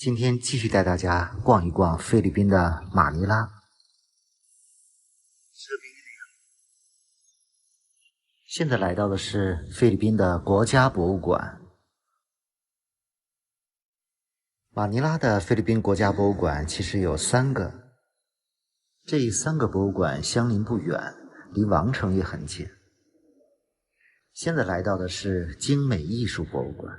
今天继续带大家逛一逛菲律宾的马尼拉。现在来到的是菲律宾的国家博物馆。马尼拉的菲律宾国家博物馆其实有3个，这3个博物馆相邻不远，离王城也很近。现在来到的是精美艺术博物馆，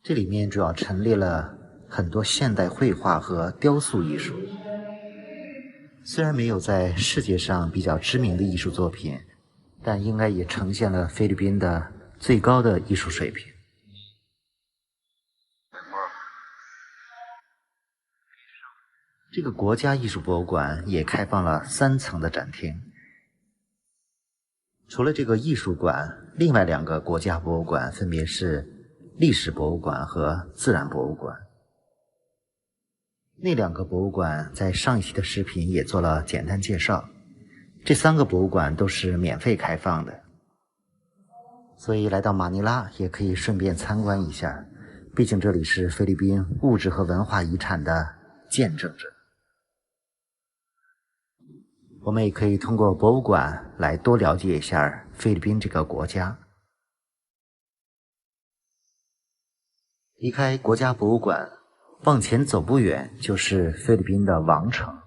这里面主要陈列了很多现代绘画和雕塑艺术。虽然没有在世界上比较知名的艺术作品，但应该也呈现了菲律宾的最高的艺术水平。这个国家艺术博物馆也开放了3层的展厅。除了这个艺术馆，另外2个国家博物馆分别是历史博物馆和自然博物馆。那2个博物馆在上一期的视频也做了简单介绍。这3个博物馆都是免费开放的，所以来到马尼拉也可以顺便参观一下，毕竟这里是菲律宾物质和文化遗产的见证者。我们也可以通过博物馆来多了解一下菲律宾这个国家。离开国家博物馆，往前走不远就是菲律宾的王城。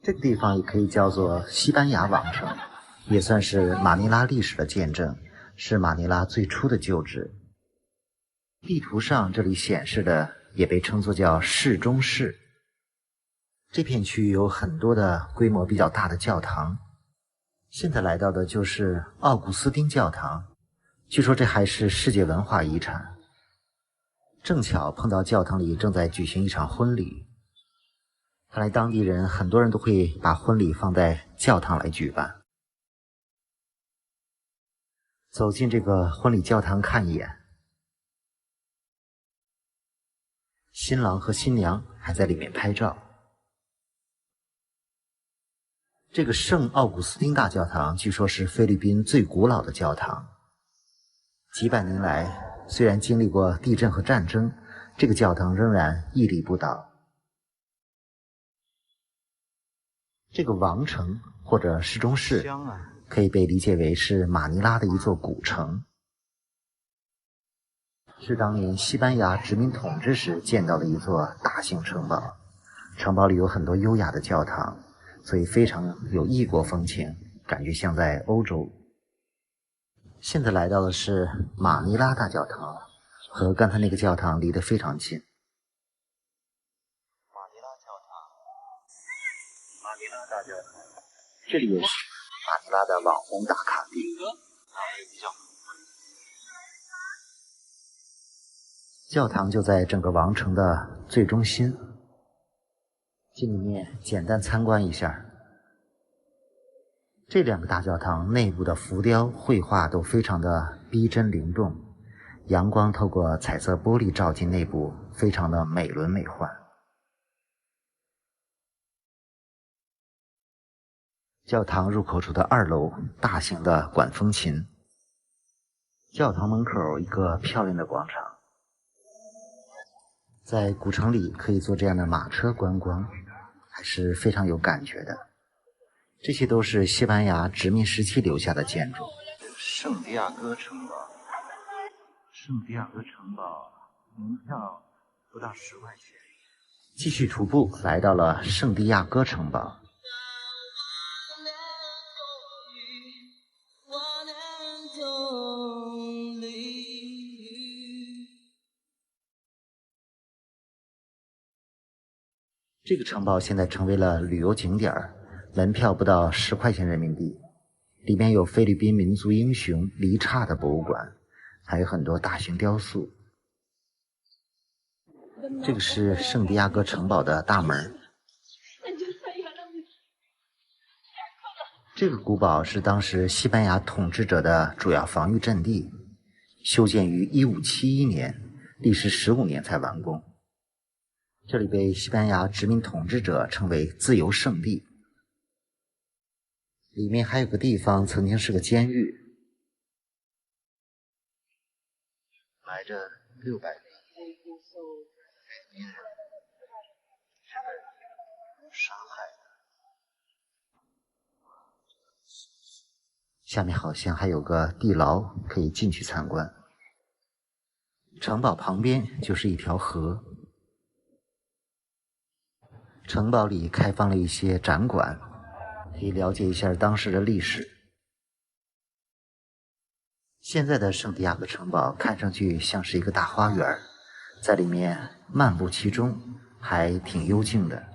这个地方也可以叫做西班牙王城，也算是马尼拉历史的见证，是马尼拉最初的旧址。地图上这里显示的也被称作叫市中市。这片区域有很多的规模比较大的教堂。现在来到的就是奥古斯丁教堂，据说这还是世界文化遗产。正巧碰到教堂里正在举行一场婚礼，看来当地人很多人都会把婚礼放在教堂来举办。走进这个婚礼教堂看一眼，新郎和新娘还在里面拍照。这个圣奥古斯丁大教堂据说是菲律宾最古老的教堂，几百年来虽然经历过地震和战争，这个教堂仍然屹立不倒。这个王城或者市中市可以被理解为是马尼拉的一座古城，是当年西班牙殖民统治时建造的一座大型城堡。城堡里有很多优雅的教堂，所以非常有异国风情，感觉像在欧洲。现在来到的是马尼拉大教堂，和刚才那个教堂离得非常近。马尼拉大教堂，这里也是马尼拉的网红打卡地。教堂就在整个王城的最中心，进里面简单参观一下。这2个大教堂内部的浮雕绘画都非常的逼真灵动，阳光透过彩色玻璃照进内部，非常的美轮美奂。教堂入口处的2楼，大型的管风琴。教堂门口一个漂亮的广场，在古城里可以坐这样的马车观光，还是非常有感觉的。这些都是西班牙殖民时期留下的建筑。圣地亚哥城堡，圣地亚哥城堡门票不到10块钱。继续徒步来到了圣地亚哥城堡。这个城堡现在成为了旅游景点，门票不到10块钱人民币。里面有菲律宾民族英雄黎刹的博物馆，还有很多大型雕塑。这个是圣地亚哥城堡的大门。这个古堡是当时西班牙统治者的主要防御阵地，修建于1571年，历时15年才完工。这里被西班牙殖民统治者称为自由圣地。里面还有个地方曾经是个监狱，埋着600下面好像还有个地牢可以进去参观。城堡旁边就是一条河。城堡里开放了一些展馆，可以了解一下当时的历史。现在的圣地亚哥城堡看上去像是一个大花园，在里面漫步其中，还挺幽静的。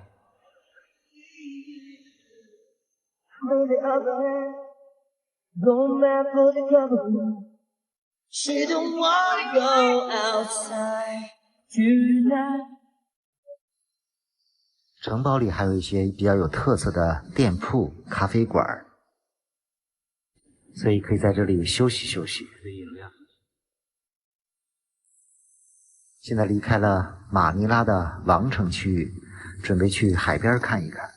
城堡里还有一些比较有特色的店铺、咖啡馆，所以可以在这里休息休息。现在离开了马尼拉的王城区域，准备去海边看一看。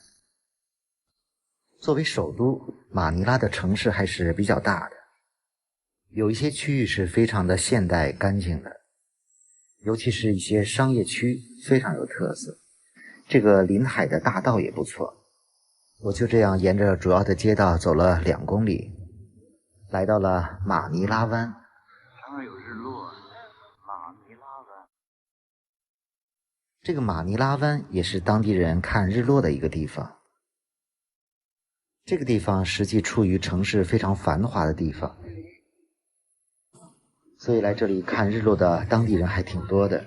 作为首都，马尼拉的城市还是比较大的，有一些区域是非常的现代干净的，尤其是一些商业区非常有特色。这个临海的大道也不错，我就这样沿着主要的街道走了2公里，来到了马尼拉湾。常常有日落，马尼拉湾。这个马尼拉湾也是当地人看日落的一个地方。这个地方实际处于城市非常繁华的地方，所以来这里看日落的当地人还挺多的。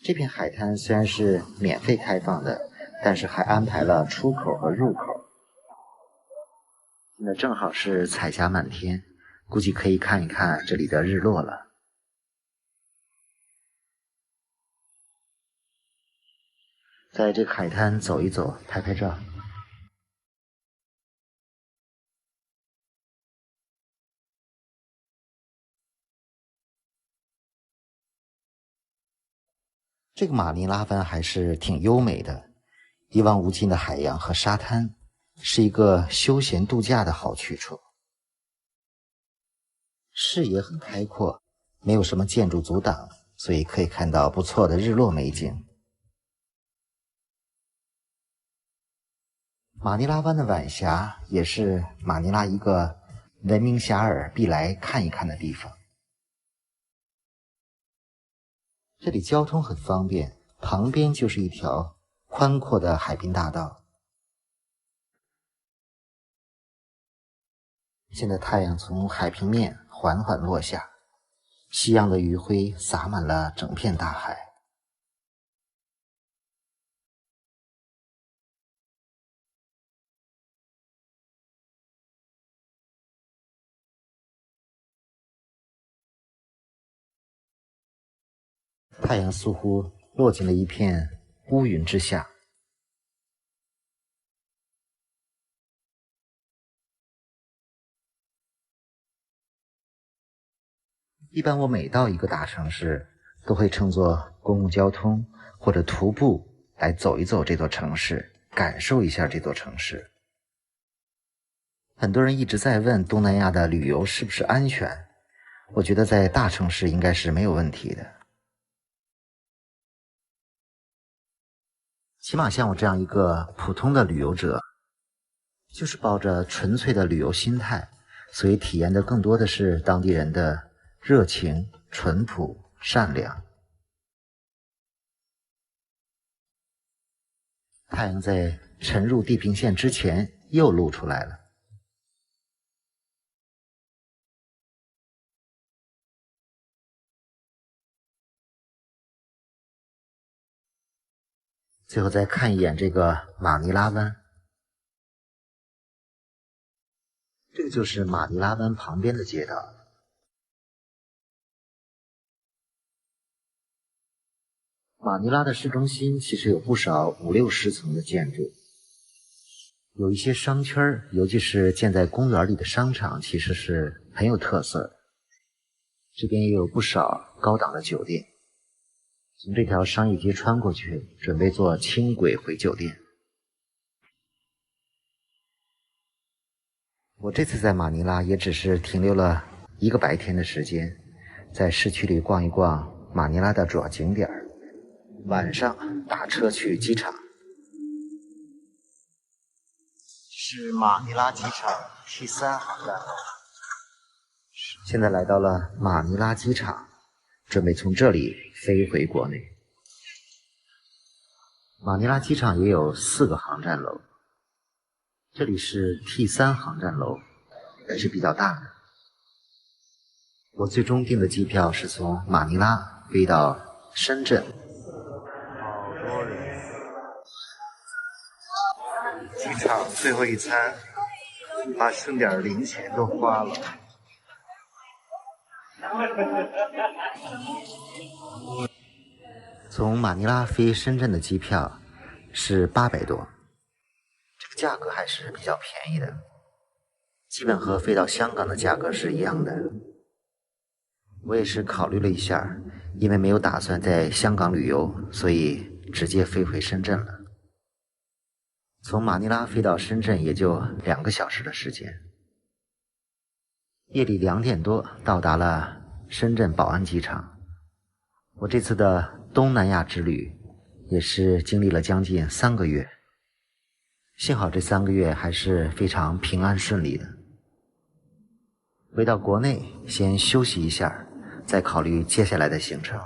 这片海滩虽然是免费开放的，但是还安排了出口和入口。现在正好是彩霞满天，估计可以看一看这里的日落了。在这个海滩走一走，拍拍照。这个马尼拉湾还是挺优美的，一望无尽的海洋和沙滩，是一个休闲度假的好去处。视野很开阔，没有什么建筑阻挡，所以可以看到不错的日落美景。马尼拉湾的晚霞也是马尼拉一个闻名遐迩必来看一看的地方。这里交通很方便，旁边就是一条宽阔的海滨大道。现在太阳从海平面缓缓落下，夕阳的余晖洒满了整片大海。太阳似乎落进了一片乌云之下。一般我每到一个大城市，都会乘坐公共交通或者徒步来走一走这座城市，感受一下这座城市。很多人一直在问东南亚的旅游是不是安全，我觉得在大城市应该是没有问题的。起码像我这样一个普通的旅游者，就是抱着纯粹的旅游心态，所以体验的更多的是当地人的热情、淳朴、善良。太阳在沉入地平线之前又露出来了。最后再看一眼这个马尼拉湾，这个就是马尼拉湾旁边的街道。马尼拉的市中心其实有不少5、60层的建筑，有一些商圈，尤其是建在公园里的商场，其实是很有特色的。这边也有不少高档的酒店。从这条商业街穿过去，准备坐轻轨回酒店。我这次在马尼拉也只是停留了1个白天的时间，在市区里逛一逛，马尼拉的主要景点，晚上打车去机场。是马尼拉机场 T3 航站。现在来到了马尼拉机场，准备从这里飞回国内。马尼拉机场也有4个航站楼，这里是 T3 航站楼，也是比较大的。我最终订的机票是从马尼拉飞到深圳。好多人。机场最后一餐，把剩点零钱都花了。从马尼拉飞深圳的机票是800多，这个价格还是比较便宜的，基本和飞到香港的价格是一样的。我也是考虑了一下，因为没有打算在香港旅游，所以直接飞回深圳了。从马尼拉飞到深圳也就2个小时的时间。夜里2点多到达了深圳宝安机场。我这次的东南亚之旅也是经历了将近3个月，幸好这3个月还是非常平安顺利的。回到国内先休息一下，再考虑接下来的行程。